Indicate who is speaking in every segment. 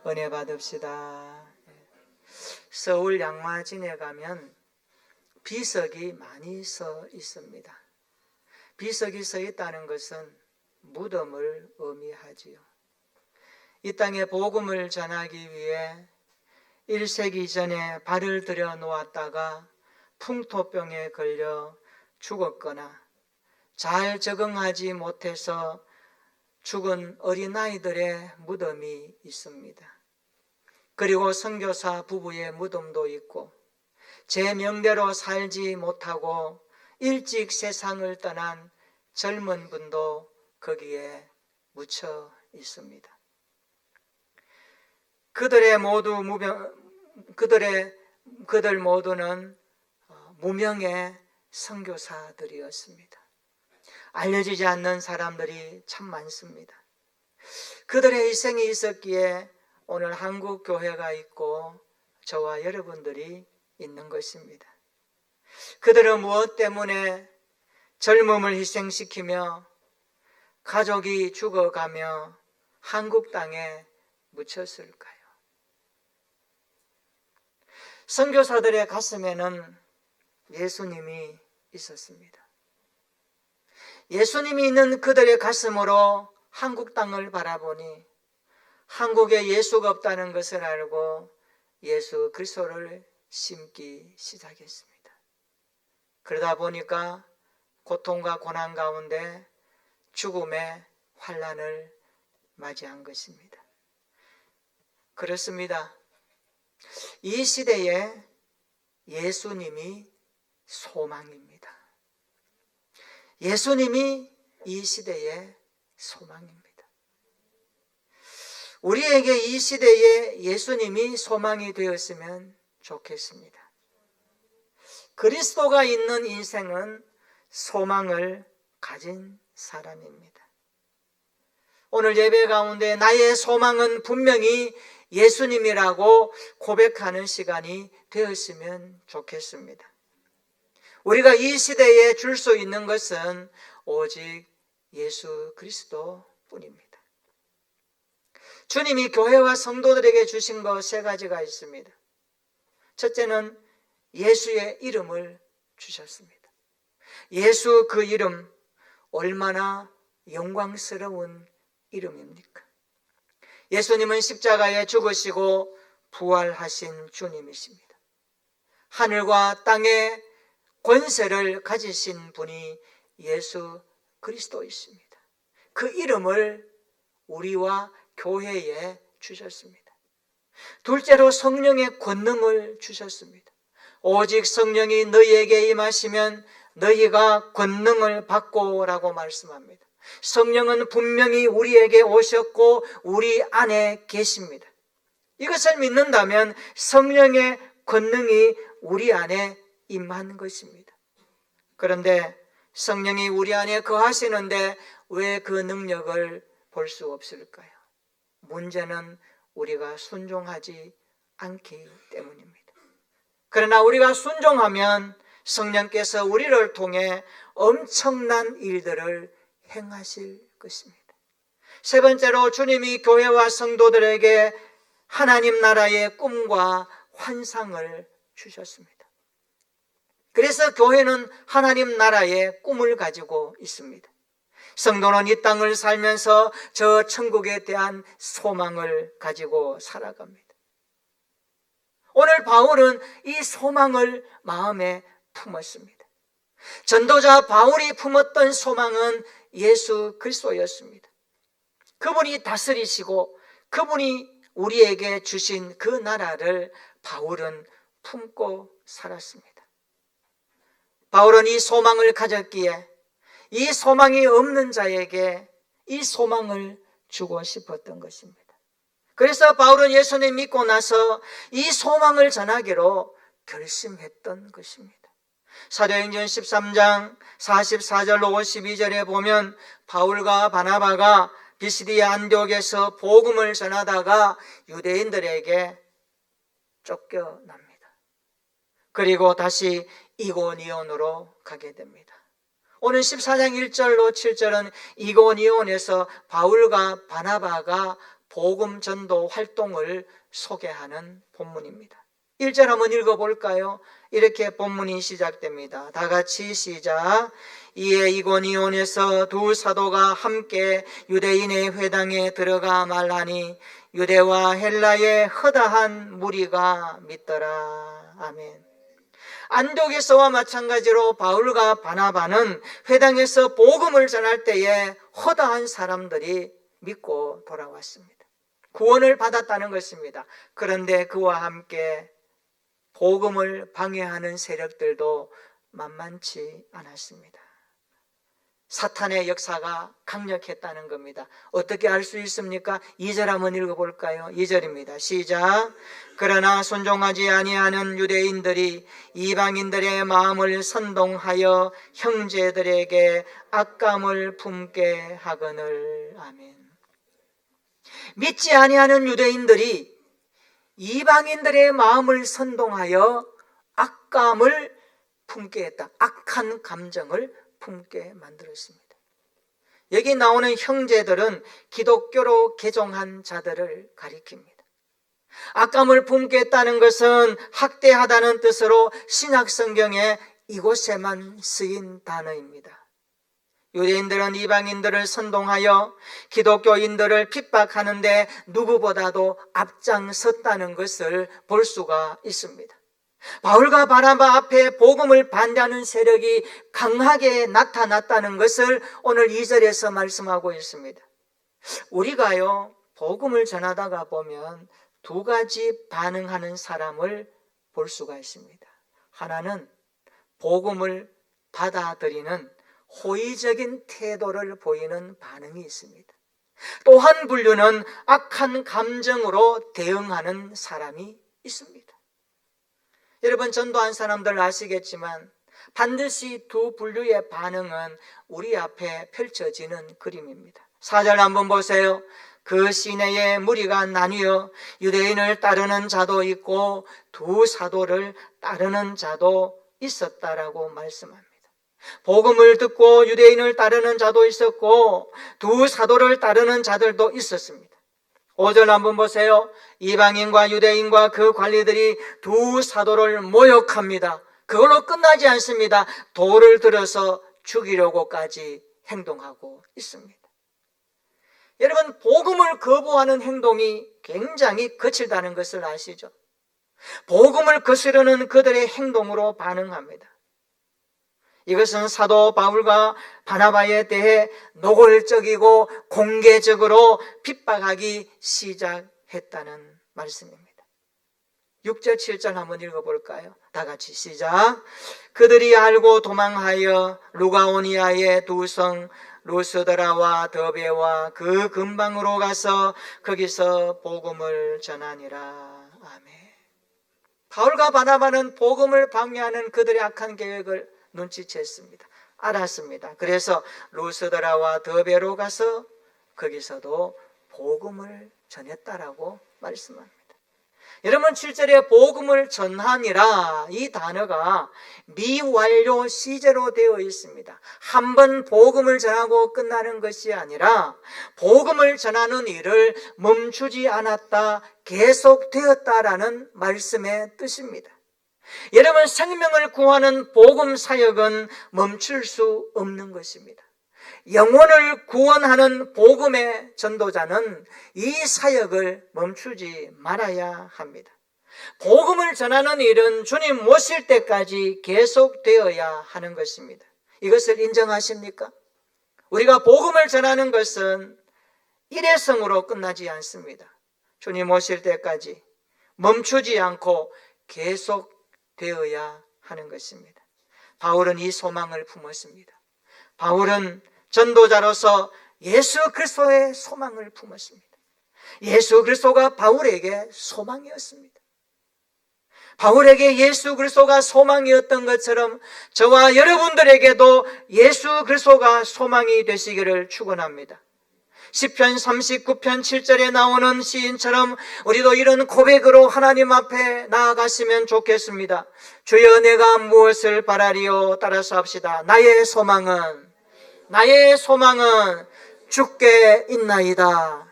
Speaker 1: 은혜 받읍시다. 서울 양마진에 가면 비석이 많이 서 있습니다. 비석이 서 있다는 것은 무덤을 의미하지요. 이 땅에 복음을 전하기 위해 1세기 전에 발을 들여 놓았다가 풍토병에 걸려 죽었거나 잘 적응하지 못해서 죽은 어린아이들의 무덤이 있습니다. 그리고 선교사 부부의 무덤도 있고 제 명대로 살지 못하고 일찍 세상을 떠난 젊은 분도 거기에 묻혀 있습니다. 그들 모두는 무명의 선교사들이었습니다. 알려지지 않는 사람들이 참 많습니다. 그들의 희생이 있었기에 오늘 한국 교회가 있고 저와 여러분들이 있는 것입니다. 그들은 무엇 때문에 젊음을 희생시키며 가족이 죽어가며 한국 땅에 묻혔을까요? 선교사들의 가슴에는 예수님이 있었습니다. 예수님이 있는 그들의 가슴으로 한국 땅을 바라보니 한국에 예수가 없다는 것을 알고 예수 그리스도를 심기 시작했습니다. 그러다 보니까 고통과 고난 가운데 죽음의 환난을 맞이한 것입니다. 그렇습니다. 이 시대에 예수님이 소망입니다. 예수님이 이 시대의 소망입니다. 우리에게 이 시대에 예수님이 소망이 되었으면 좋겠습니다. 그리스도가 있는 인생은 소망을 가진 사람입니다. 오늘 예배 가운데 나의 소망은 분명히 예수님이라고 고백하는 시간이 되었으면 좋겠습니다. 우리가 이 시대에 줄 수 있는 것은 오직 예수 그리스도뿐입니다. 주님이 교회와 성도들에게 주신 것 세 가지가 있습니다. 첫째는 예수의 이름을 주셨습니다. 예수 그 이름 얼마나 영광스러운 이름입니까? 예수님은 십자가에 죽으시고 부활하신 주님이십니다. 하늘과 땅의 권세를 가지신 분이 예수 그리스도이십니다. 그 이름을 우리와 교회에 주셨습니다. 둘째로 성령의 권능을 주셨습니다. 오직 성령이 너희에게 임하시면 너희가 권능을 받고라고 말씀합니다. 성령은 분명히 우리에게 오셨고 우리 안에 계십니다. 이것을 믿는다면 성령의 권능이 우리 안에 임한 것입니다. 그런데 성령이 우리 안에 거하시는데 왜 그 능력을 볼 수 없을까요? 문제는 우리가 순종하지 않기 때문입니다. 그러나 우리가 순종하면 성령께서 우리를 통해 엄청난 일들을 행하실 것입니다. 세 번째로 주님이 교회와 성도들에게 하나님 나라의 꿈과 환상을 주셨습니다. 그래서 교회는 하나님 나라의 꿈을 가지고 있습니다. 성도는 이 땅을 살면서 저 천국에 대한 소망을 가지고 살아갑니다. 오늘 바울은 이 소망을 마음에 품었습니다. 전도자 바울이 품었던 소망은 예수 그리스도였습니다. 그분이 다스리시고 그분이 우리에게 주신 그 나라를 바울은 품고 살았습니다. 바울은 이 소망을 가졌기에 이 소망이 없는 자에게 이 소망을 주고 싶었던 것입니다. 그래서 바울은 예수님 믿고 나서 이 소망을 전하기로 결심했던 것입니다. 사도행전 13장 44절로 52절에 보면 바울과 바나바가 비시디아 안디옥에서 복음을 전하다가 유대인들에게 쫓겨납니다. 그리고 다시 이고니온으로 가게 됩니다. 오늘 14장 1절로 7절은 이고니온에서 바울과 바나바가 복음 전도 활동을 소개하는 본문입니다. 1절 한번 읽어볼까요? 이렇게 본문이 시작됩니다. 다 같이 시작. 이에 이고니온에서 두 사도가 함께 유대인의 회당에 들어가 말하니 유대와 헬라의 허다한 무리가 믿더라. 아멘. 안독에서와 마찬가지로 바울과 바나바는 회당에서 복음을 전할 때에 허다한 사람들이 믿고 돌아왔습니다. 구원을 받았다는 것입니다. 그런데 그와 함께 복음을 방해하는 세력들도 만만치 않았습니다. 사탄의 역사가 강력했다는 겁니다. 어떻게 알 수 있습니까? 2절 한번 읽어볼까요? 2절입니다. 시작. 그러나 순종하지 아니하는 유대인들이 이방인들의 마음을 선동하여 형제들에게 악감을 품게 하거늘. 아멘. 믿지 아니하는 유대인들이 이방인들의 마음을 선동하여 악감을 품게 했다. 악한 감정을 품게 만들었습니다. 여기 나오는 형제들은 기독교로 개종한 자들을 가리킵니다. 악감을 품게 했다는 것은 학대하다는 뜻으로 신약성경에 이곳에만 쓰인 단어입니다. 유대인들은 이방인들을 선동하여 기독교인들을 핍박하는데 누구보다도 앞장섰다는 것을 볼 수가 있습니다. 바울과 바나바 앞에 복음을 반대하는 세력이 강하게 나타났다는 것을 오늘 2절에서 말씀하고 있습니다. 우리가요, 복음을 전하다가 보면 두 가지 반응하는 사람을 볼 수가 있습니다. 하나는 복음을 받아들이는 호의적인 태도를 보이는 반응이 있습니다. 또 한 분류는 악한 감정으로 대응하는 사람이 있습니다. 여러분, 전도한 사람들 아시겠지만 반드시 두 분류의 반응은 우리 앞에 펼쳐지는 그림입니다. 4절 한번 보세요. 그 시내에 무리가 나뉘어 유대인을 따르는 자도 있고 두 사도를 따르는 자도 있었다라고 말씀합니다. 복음을 듣고 유대인을 따르는 자도 있었고 두 사도를 따르는 자들도 있었습니다. 5절 한번 보세요. 이방인과 유대인과 그 관리들이 두 사도를 모욕합니다. 그걸로 끝나지 않습니다. 돌을 들어서 죽이려고까지 행동하고 있습니다. 여러분, 복음을 거부하는 행동이 굉장히 거칠다는 것을 아시죠? 복음을 거스르는 그들의 행동으로 반응합니다. 이것은 사도 바울과 바나바에 대해 노골적이고 공개적으로 핍박하기 시작했다는 말씀입니다. 6절 7절 한번 읽어볼까요? 다 같이 시작. 그들이 알고 도망하여 루가오니아의 두 성 루스드라와 더베와 그 근방으로 가서 거기서 복음을 전하니라. 아멘. 바울과 바나바는 복음을 방해하는 그들의 악한 계획을 눈치챘습니다. 알았습니다. 그래서 루스드라와 더베로 가서 거기서도 복음을 전했다라고 말씀합니다. 여러분, 7절에 복음을 전하니라 이 단어가 미완료 시제로 되어 있습니다. 한 번 복음을 전하고 끝나는 것이 아니라 복음을 전하는 일을 멈추지 않았다, 계속되었다라는 말씀의 뜻입니다. 여러분, 생명을 구하는 복음 사역은 멈출 수 없는 것입니다. 영혼을 구원하는 복음의 전도자는 이 사역을 멈추지 말아야 합니다. 복음을 전하는 일은 주님 모실 때까지 계속되어야 하는 것입니다. 이것을 인정하십니까? 우리가 복음을 전하는 것은 일회성으로 끝나지 않습니다. 주님 오실 때까지 멈추지 않고 계속되어야 하는 것입니다. 바울은 이 소망을 품었습니다. 바울은 전도자로서 예수 그리스도의 소망을 품었습니다. 예수 그리스도가 바울에게 소망이었습니다. 바울에게 예수 그리스도가 소망이었던 것처럼 저와 여러분들에게도 예수 그리스도가 소망이 되시기를 축원합니다. 시편 39편 7절에 나오는 시인처럼 우리도 이런 고백으로 하나님 앞에 나아갔으면 좋겠습니다. 주여, 내가 무엇을 바라리요? 따라서 합시다. 나의 소망은 주께 있나이다.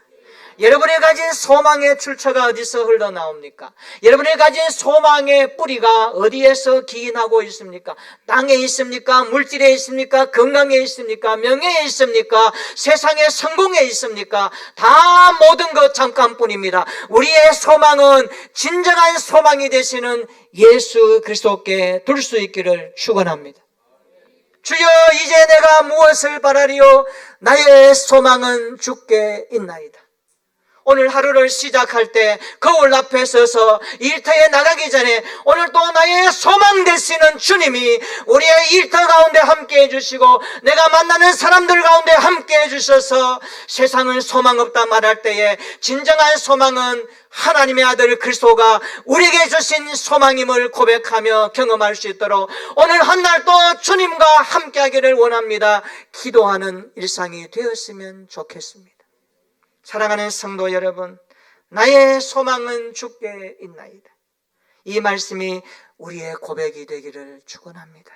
Speaker 1: 여러분이 가진 소망의 출처가 어디서 흘러나옵니까? 여러분이 가진 소망의 뿌리가 어디에서 기인하고 있습니까? 땅에 있습니까? 물질에 있습니까? 건강에 있습니까? 명예에 있습니까? 세상의 성공에 있습니까? 다 모든 것 잠깐뿐입니다. 우리의 소망은 진정한 소망이 되시는 예수 그리스도께 둘 수 있기를 축원합니다. 주여, 이제 내가 무엇을 바라리요? 나의 소망은 주께 있나이다. 오늘 하루를 시작할 때 거울 앞에 서서 일터에 나가기 전에 오늘 또 나의 소망 되시는 주님이 우리의 일터 가운데 함께해 주시고 내가 만나는 사람들 가운데 함께해 주셔서 세상은 소망 없다 말할 때에 진정한 소망은 하나님의 아들 그리스도가 우리에게 주신 소망임을 고백하며 경험할 수 있도록 오늘 한 날도 주님과 함께하기를 원합니다. 기도하는 일상이 되었으면 좋겠습니다. 사랑하는 성도 여러분, 나의 소망은 주께 있나이다. 이 말씀이 우리의 고백이 되기를 축원합니다.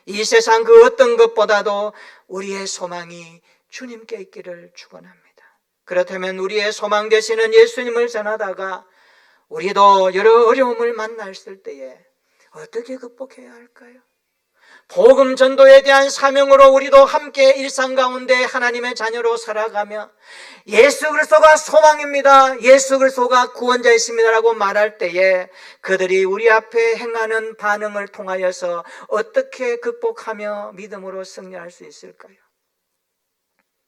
Speaker 1: 이 세상 그 어떤 것보다도 우리의 소망이 주님께 있기를 축원합니다. 그렇다면 우리의 소망 되시는 예수님을 전하다가 우리도 여러 어려움을 만났을 때에 어떻게 극복해야 할까요? 복음 전도에 대한 사명으로 우리도 함께 일상 가운데 하나님의 자녀로 살아가며 예수 그리스도가 소망입니다, 예수 그리스도가 구원자이십니다라고 말할 때에 그들이 우리 앞에 행하는 반응을 통하여서 어떻게 극복하며 믿음으로 승리할 수 있을까요?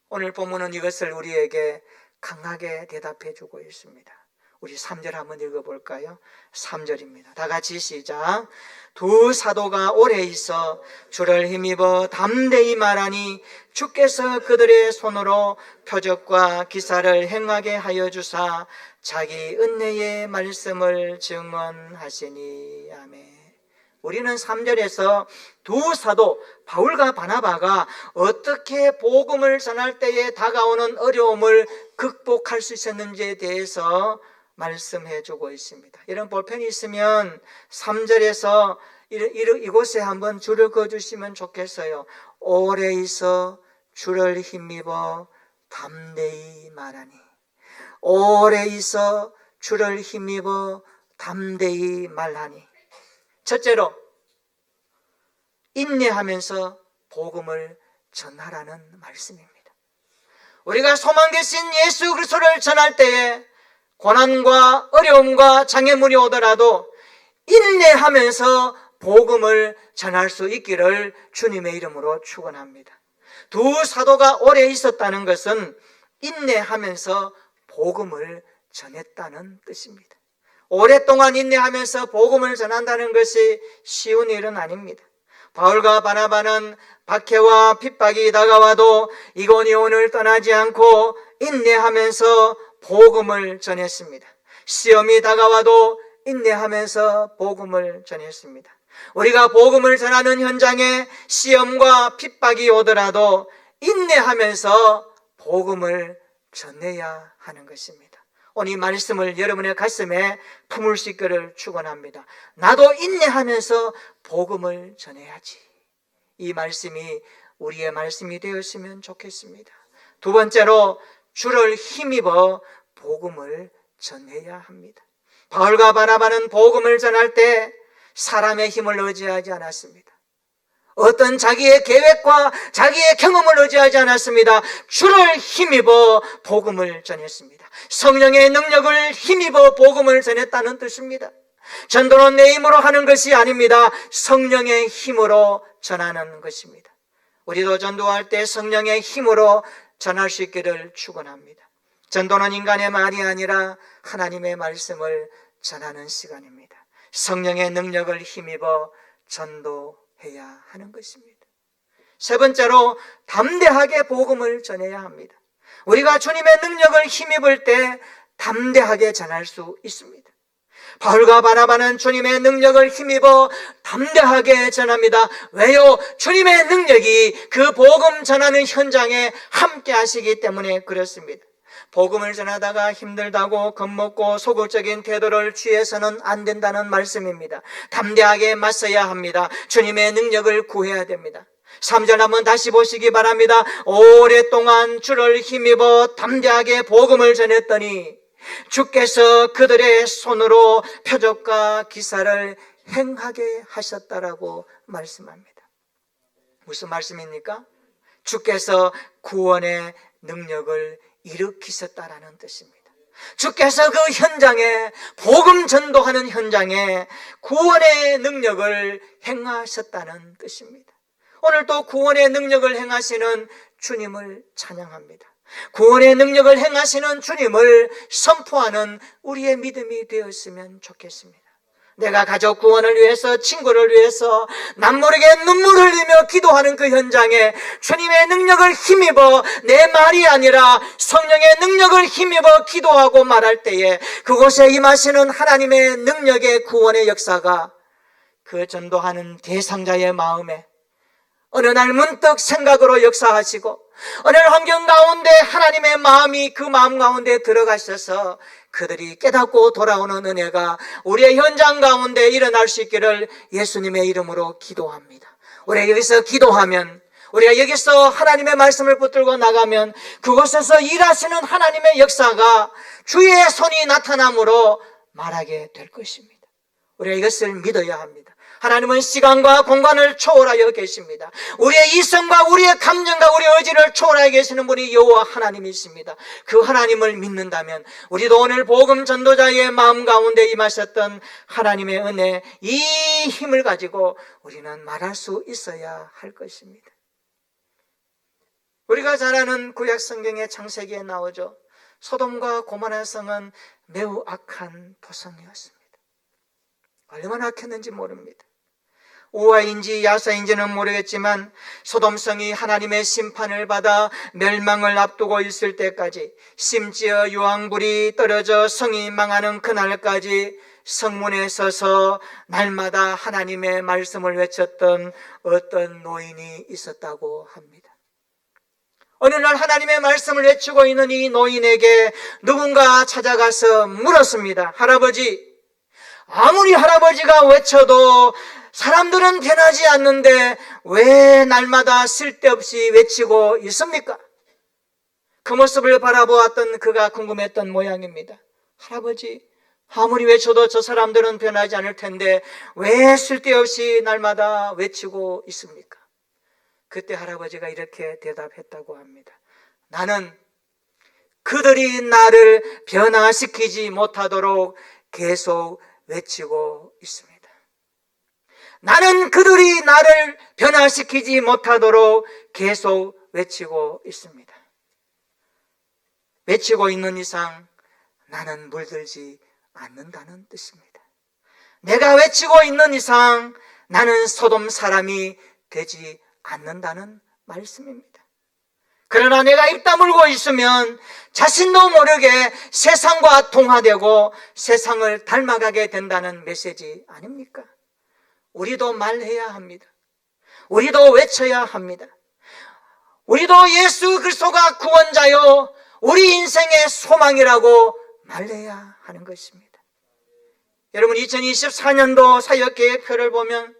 Speaker 1: 오늘 본문은 이것을 우리에게 강하게 대답해 주고 있습니다. 우리 3절 한번 읽어볼까요? 3절입니다. 다 같이 시작. 두 사도가 오래 있어 주를 힘입어 담대히 말하니 주께서 그들의 손으로 표적과 기사를 행하게 하여 주사 자기 은혜의 말씀을 증언하시니. 아멘. 우리는 3절에서 두 사도 바울과 바나바가 어떻게 복음을 전할 때에 다가오는 어려움을 극복할 수 있었는지에 대해서 말씀해 주고 있습니다. 이런 볼펜이 있으면 3절에서 이곳에 한번 줄을 그어주시면 좋겠어요. 오래 있어 주를 힘입어 담대히 말하니. 오래 있어 주를 힘입어 담대히 말하니. 첫째로 인내하면서 복음을 전하라는 말씀입니다. 우리가 소망 되신 예수 그리스도를 전할 때에 고난과 어려움과 장애물이 오더라도 인내하면서 복음을 전할 수 있기를 주님의 이름으로 축원합니다. 두 사도가 오래 있었다는 것은 인내하면서 복음을 전했다는 뜻입니다. 오랫동안 인내하면서 복음을 전한다는 것이 쉬운 일은 아닙니다. 바울과 바나바는 박해와 핍박이 다가와도 이고니온을 떠나지 않고 인내하면서 복음을 전했습니다. 시험이 다가와도 인내하면서 복음을 전했습니다. 우리가 복음을 전하는 현장에 시험과 핍박이 오더라도 인내하면서 복음을 전해야 하는 것입니다. 오늘 이 말씀을 여러분의 가슴에 품을 수 있기를 축원합니다. 나도 인내하면서 복음을 전해야지. 이 말씀이 우리의 말씀이 되었으면 좋겠습니다. 두 번째로 주를 힘입어 복음을 전해야 합니다. 바울과 바나바는 복음을 전할 때 사람의 힘을 의지하지 않았습니다. 어떤 자기의 계획과 자기의 경험을 의지하지 않았습니다. 주를 힘입어 복음을 전했습니다. 성령의 능력을 힘입어 복음을 전했다는 뜻입니다. 전도는 내 힘으로 하는 것이 아닙니다. 성령의 힘으로 전하는 것입니다. 우리도 전도할 때 성령의 힘으로 전할 수 있기를 축원합니다. 전도는 인간의 말이 아니라 하나님의 말씀을 전하는 시간입니다. 성령의 능력을 힘입어 전도해야 하는 것입니다. 세 번째로 담대하게 복음을 전해야 합니다. 우리가 주님의 능력을 힘입을 때 담대하게 전할 수 있습니다. 바울과 바나바는 주님의 능력을 힘입어 담대하게 전합니다. 왜요? 주님의 능력이 그 복음 전하는 현장에 함께 하시기 때문에 그렇습니다. 복음을 전하다가 힘들다고 겁먹고 소극적인 태도를 취해서는 안 된다는 말씀입니다. 담대하게 맞서야 합니다. 주님의 능력을 구해야 됩니다. 3절 한번 다시 보시기 바랍니다. 오랫동안 주를 힘입어 담대하게 복음을 전했더니 주께서 그들의 손으로 표적과 기사를 행하게 하셨다라고 말씀합니다. 무슨 말씀입니까? 주께서 구원의 능력을 일으키셨다라는 뜻입니다. 주께서 그 현장에, 복음 전도하는 현장에 구원의 능력을 행하셨다는 뜻입니다. 오늘 또 구원의 능력을 행하시는 주님을 찬양합니다. 구원의 능력을 행하시는 주님을 선포하는 우리의 믿음이 되었으면 좋겠습니다. 내가 가족 구원을 위해서, 친구를 위해서 남모르게 눈물을 흘리며 기도하는 그 현장에 주님의 능력을 힘입어, 내 말이 아니라 성령의 능력을 힘입어 기도하고 말할 때에 그곳에 임하시는 하나님의 능력의 구원의 역사가 그 전도하는 대상자의 마음에 어느 날 문득 생각으로 역사하시고, 어느 환경 가운데 하나님의 마음이 그 마음 가운데 들어가셔서 그들이 깨닫고 돌아오는 은혜가 우리의 현장 가운데 일어날 수 있기를 예수님의 이름으로 기도합니다. 우리가 여기서 기도하면, 우리가 여기서 하나님의 말씀을 붙들고 나가면 그곳에서 일하시는 하나님의 역사가 주의 손이 나타남으로 말하게 될 것입니다. 우리가 이것을 믿어야 합니다. 하나님은 시간과 공간을 초월하여 계십니다. 우리의 이성과 우리의 감정과 우리의 의지를 초월하여 계시는 분이 여호와 하나님이십니다. 그 하나님을 믿는다면 우리도 오늘 복음 전도자의 마음 가운데 임하셨던 하나님의 은혜, 이 힘을 가지고 우리는 말할 수 있어야 할 것입니다. 우리가 잘 아는 구약 성경의 창세기에 나오죠. 소돔과 고모라 성은 매우 악한 도성이었습니다. 얼마나 악했는지 모릅니다. 우화인지 야사인지는 모르겠지만 소돔성이 하나님의 심판을 받아 멸망을 앞두고 있을 때까지, 심지어 유황불이 떨어져 성이 망하는 그날까지 성문에 서서 날마다 하나님의 말씀을 외쳤던 어떤 노인이 있었다고 합니다. 어느 날 하나님의 말씀을 외치고 있는 이 노인에게 누군가 찾아가서 물었습니다. 할아버지, 아무리 할아버지가 외쳐도 사람들은 변하지 않는데 왜 날마다 쓸데없이 외치고 있습니까? 그 모습을 바라보았던 그가 궁금했던 모양입니다. 할아버지, 아무리 외쳐도 저 사람들은 변하지 않을 텐데 왜 쓸데없이 날마다 외치고 있습니까? 그때 할아버지가 이렇게 대답했다고 합니다. 나는 그들이 나를 변화시키지 못하도록 계속 외치고 있습니다. 나는 그들이 나를 변화시키지 못하도록 계속 외치고 있습니다. 외치고 있는 이상 나는 물들지 않는다는 뜻입니다. 내가 외치고 있는 이상 나는 소돔 사람이 되지 않는다는 말씀입니다. 그러나 내가 입 다물고 있으면 자신도 모르게 세상과 동화되고 세상을 닮아가게 된다는 메시지 아닙니까? 우리도 말해야 합니다. 우리도 외쳐야 합니다. 우리도 예수 그리스도가 구원자요 우리 인생의 소망이라고 말해야 하는 것입니다. 여러분, 2024년도 사역계획표를 보면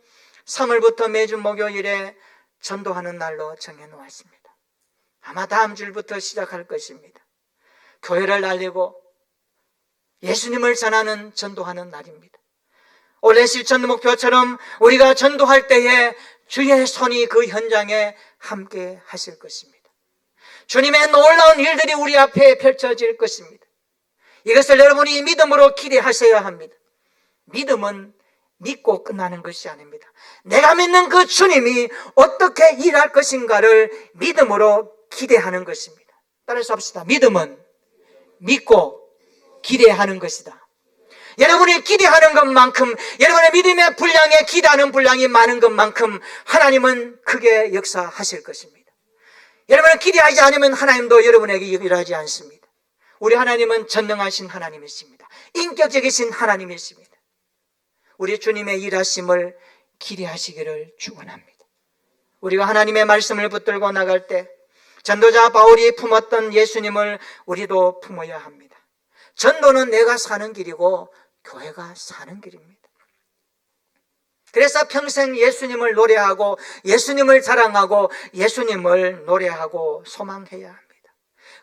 Speaker 1: 3월부터 매주 목요일에 전도하는 날로 정해놓았습니다. 아마 다음 주부터 시작할 것입니다. 교회를 날리고 예수님을 전하는 전도하는 날입니다. 올해 실천 목표처럼 우리가 전도할 때에 주의 손이 그 현장에 함께 하실 것입니다. 주님의 놀라운 일들이 우리 앞에 펼쳐질 것입니다. 이것을 여러분이 믿음으로 기대하셔야 합니다. 믿음은 믿고 끝나는 것이 아닙니다. 내가 믿는 그 주님이 어떻게 일할 것인가를 믿음으로 기대하는 것입니다. 따라서 합시다. 믿음은 믿고 기대하는 것이다. 여러분이 기대하는 것만큼, 여러분의 믿음의 분량에 기대하는 분량이 많은 것만큼 하나님은 크게 역사하실 것입니다. 여러분은 기대하지 않으면 하나님도 여러분에게 일하지 않습니다. 우리 하나님은 전능하신 하나님이십니다. 인격적이신 하나님이십니다. 우리 주님의 일하심을 기대하시기를 축원합니다. 우리가 하나님의 말씀을 붙들고 나갈 때 전도자 바울이 품었던 예수님을 우리도 품어야 합니다. 전도는 내가 사는 길이고 교회가 사는 길입니다. 그래서 평생 예수님을 노래하고 예수님을 자랑하고 예수님을 노래하고 소망해야 합니다.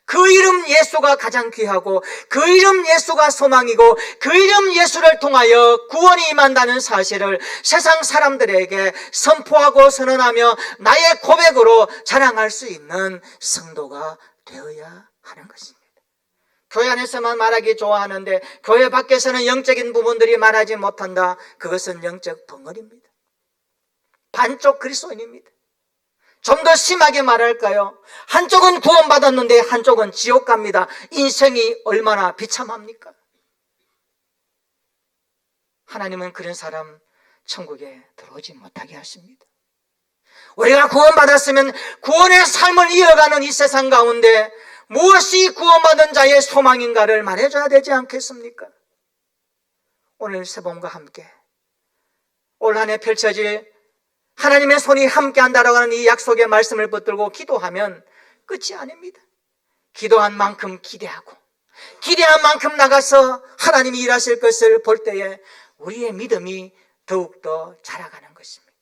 Speaker 1: 그 이름 예수가 가장 귀하고 그 이름 예수가 소망이고 그 이름 예수를 통하여 구원이 임한다는 사실을 세상 사람들에게 선포하고 선언하며 나의 고백으로 자랑할 수 있는 성도가 되어야 하는 것입니다. 교회 안에서만 말하기 좋아하는데 교회 밖에서는 영적인 부분들이 말하지 못한다. 그것은 영적 벙어리입니다. 반쪽 그리스도인입니다. 좀 더 심하게 말할까요? 한쪽은 구원받았는데 한쪽은 지옥 갑니다. 인생이 얼마나 비참합니까? 하나님은 그런 사람 천국에 들어오지 못하게 하십니다. 우리가 구원받았으면 구원의 삶을 이어가는 이 세상 가운데 무엇이 구원받은 자의 소망인가를 말해줘야 되지 않겠습니까? 오늘 새봄과 함께 올 한 해 펼쳐질 하나님의 손이 함께한다라고 하는 이 약속의 말씀을 붙들고 기도하면 끝이 아닙니다. 기도한 만큼 기대하고 기대한 만큼 나가서 하나님이 일하실 것을 볼 때에 우리의 믿음이 더욱더 자라가는 것입니다.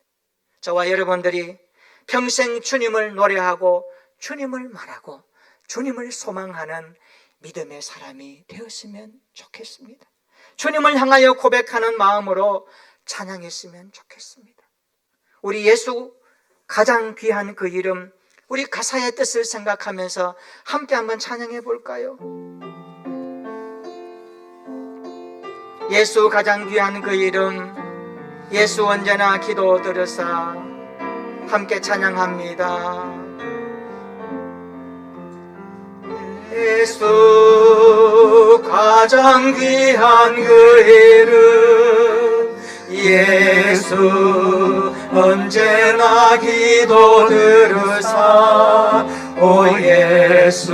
Speaker 1: 저와 여러분들이 평생 주님을 노래하고 주님을 말하고 주님을 소망하는 믿음의 사람이 되었으면 좋겠습니다. 주님을 향하여 고백하는 마음으로 찬양했으면 좋겠습니다. 우리 예수 가장 귀한 그 이름, 우리 가사의 뜻을 생각하면서 함께 한번 찬양해 볼까요? 예수 가장 귀한 그 이름, 예수 언제나 기도 들으사 함께 찬양합니다. 예수 가장 귀한 그 이름, 예수 언제나 기도 들으사 오 예수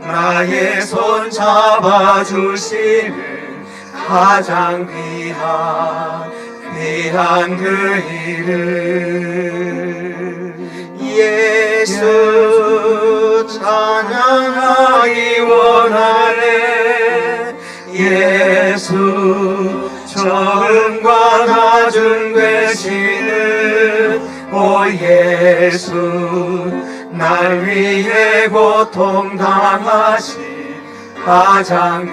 Speaker 1: 나의 손 잡아주시는 가장 귀한 그 이름 예수 찬양하기 원하네 예수 처음과 낮은 되시는 오 예수 날 위해 고통당하신 가장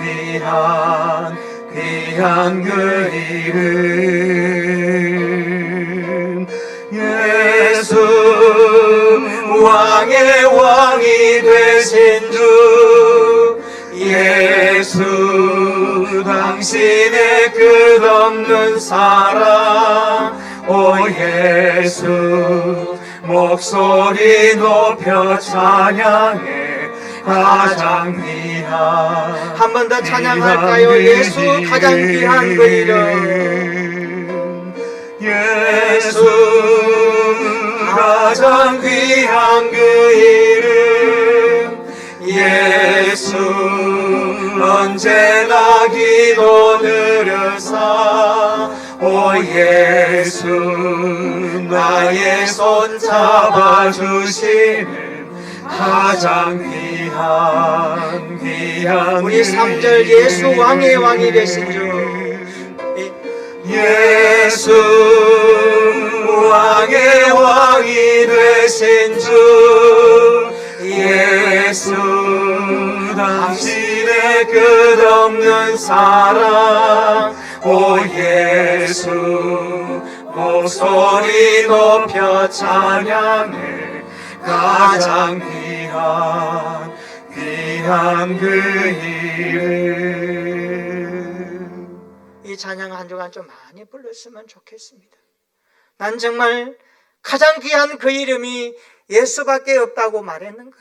Speaker 1: 귀한 그 이름 예수 왕의 왕이 되신 주 예수 당신의 끝없는 사랑 오 예수 목소리 높여 찬양해 가장 한 번 더 찬양할까요? 예수 가장 귀한 그 이름 예수 가장 귀한 그 이름 예수 언제나 기도 들으사 오 예수 나의 손 잡아주시는 가장 귀한 우리 3절 예수 왕의 왕이 되신 주 예수 왕의 왕이 되신 주 예수 당신의 끝없는 사랑 오 예수 목소리 높여 찬양해 가장 귀한 그 이름 이 찬양 한 주간 좀 많이 불렀으면 좋겠습니다. 난 정말 가장 귀한 그 이름이 예수밖에 없다고 말했는가?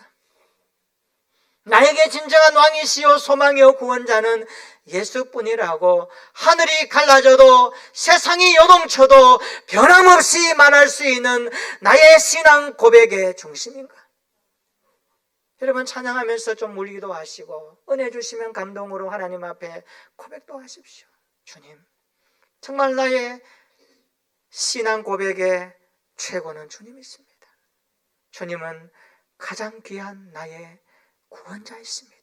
Speaker 1: 나에게 진정한 왕이시요 소망이요 구원자는 예수뿐이라고 하늘이 갈라져도 세상이 요동쳐도 변함없이 말할 수 있는 나의 신앙 고백의 중심인가? 여러분 찬양하면서 좀 울기도 하시고 은혜 주시면 감동으로 하나님 앞에 고백도 하십시오. 주님 정말 나의 신앙 고백의 최고는 주님이십니다. 주님은 가장 귀한 나의 구원자이십니다.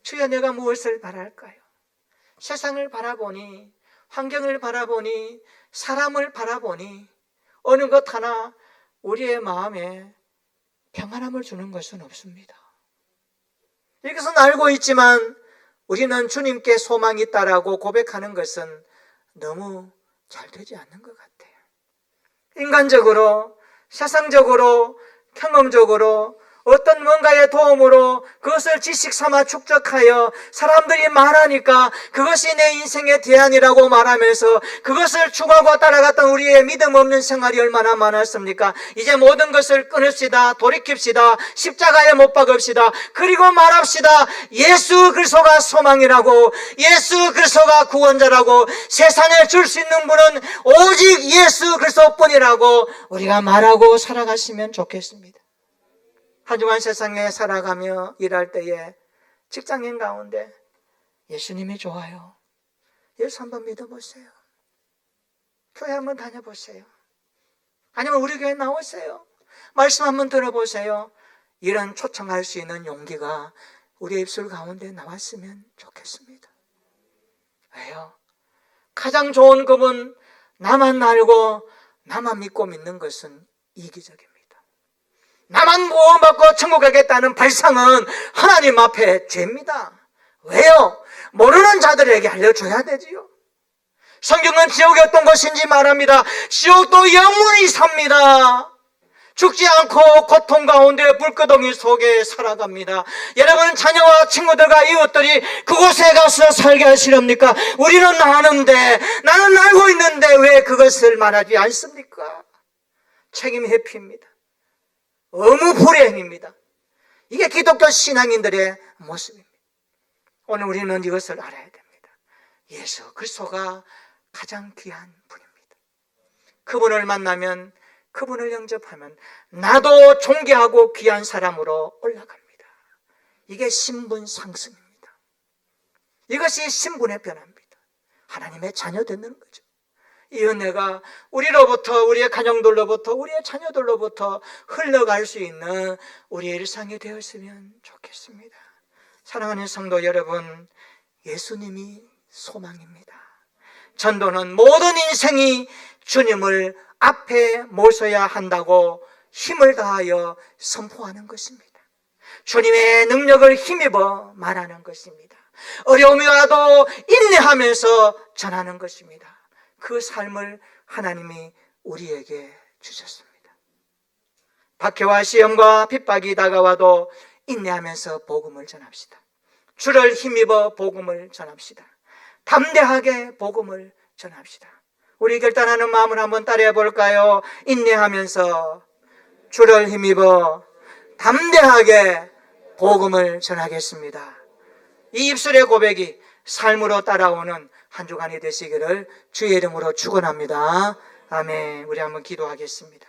Speaker 1: 주여 내가 무엇을 바랄까요? 세상을 바라보니 환경을 바라보니 사람을 바라보니 어느 것 하나 우리의 마음에 평안함을 주는 것은 없습니다. 이것은 알고 있지만 우리는 주님께 소망이 있다라고 고백하는 것은 너무 잘 되지 않는 것 같아요. 인간적으로, 세상적으로, 경험적으로 어떤 뭔가의 도움으로 그것을 지식 삼아 축적하여 사람들이 말하니까 그것이 내 인생의 대안이라고 말하면서 그것을 추구하고 따라갔던 우리의 믿음 없는 생활이 얼마나 많았습니까? 이제 모든 것을 끊읍시다. 돌이킵시다. 십자가에 못 박읍시다. 그리고 말합시다. 예수 그리스도가 소망이라고, 예수 그리스도가 구원자라고, 세상에 줄 수 있는 분은 오직 예수 그리스도뿐이라고 우리가 말하고 살아갔으면 좋겠습니다. 한 주간 세상에 살아가며 일할 때에 직장인 가운데 예수님이 좋아요. 예수 한번 믿어보세요. 교회 한번 다녀보세요. 아니면 우리 교회 나오세요. 말씀 한번 들어보세요. 이런 초청할 수 있는 용기가 우리의 입술 가운데 나왔으면 좋겠습니다. 왜요? 가장 좋은 그분, 나만 알고 나만 믿고 믿는 것은 이기적입니다. 나만 구원받고 천국 가겠다는 발상은 하나님 앞에 죄입니다. 왜요? 모르는 자들에게 알려줘야 되지요. 성경은 지옥이 어떤 것인지 말합니다. 지옥도 영원히 삽니다. 죽지 않고 고통 가운데 불구덩이 속에 살아갑니다. 여러분, 자녀와 친구들과 이웃들이 그곳에 가서 살게 하시렵니까? 우리는 아는데, 나는 알고 있는데 왜 그것을 말하지 않습니까? 책임 회피입니다. 어무불행입니다. 이게 기독교 신앙인들의 모습입니다. 오늘 우리는 이것을 알아야 됩니다. 예수 그리스도가 가장 귀한 분입니다. 그분을 만나면, 그분을 영접하면 나도 존귀하고 귀한 사람으로 올라갑니다. 이게 신분 상승입니다. 이것이 신분의 변화입니다. 하나님의 자녀 되는 거죠. 이 은혜가 우리로부터, 우리의 가정들로부터, 우리의 자녀들로부터 흘러갈 수 있는 우리의 일상이 되었으면 좋겠습니다. 사랑하는 성도 여러분, 예수님이 소망입니다. 전도는 모든 인생이 주님을 앞에 모셔야 한다고 힘을 다하여 선포하는 것입니다. 주님의 능력을 힘입어 말하는 것입니다. 어려움이 와도 인내하면서 전하는 것입니다. 그 삶을 하나님이 우리에게 주셨습니다. 박해와 시험과 핍박이 다가와도 인내하면서 복음을 전합시다. 주를 힘입어 복음을 전합시다. 담대하게 복음을 전합시다. 우리 결단하는 마음을 한번 따라해 볼까요? 인내하면서 주를 힘입어 담대하게 복음을 전하겠습니다. 이 입술의 고백이 삶으로 따라오는 한 주간이 되시기를 주의 이름으로 축원합니다. 아멘. 우리 한번 기도하겠습니다.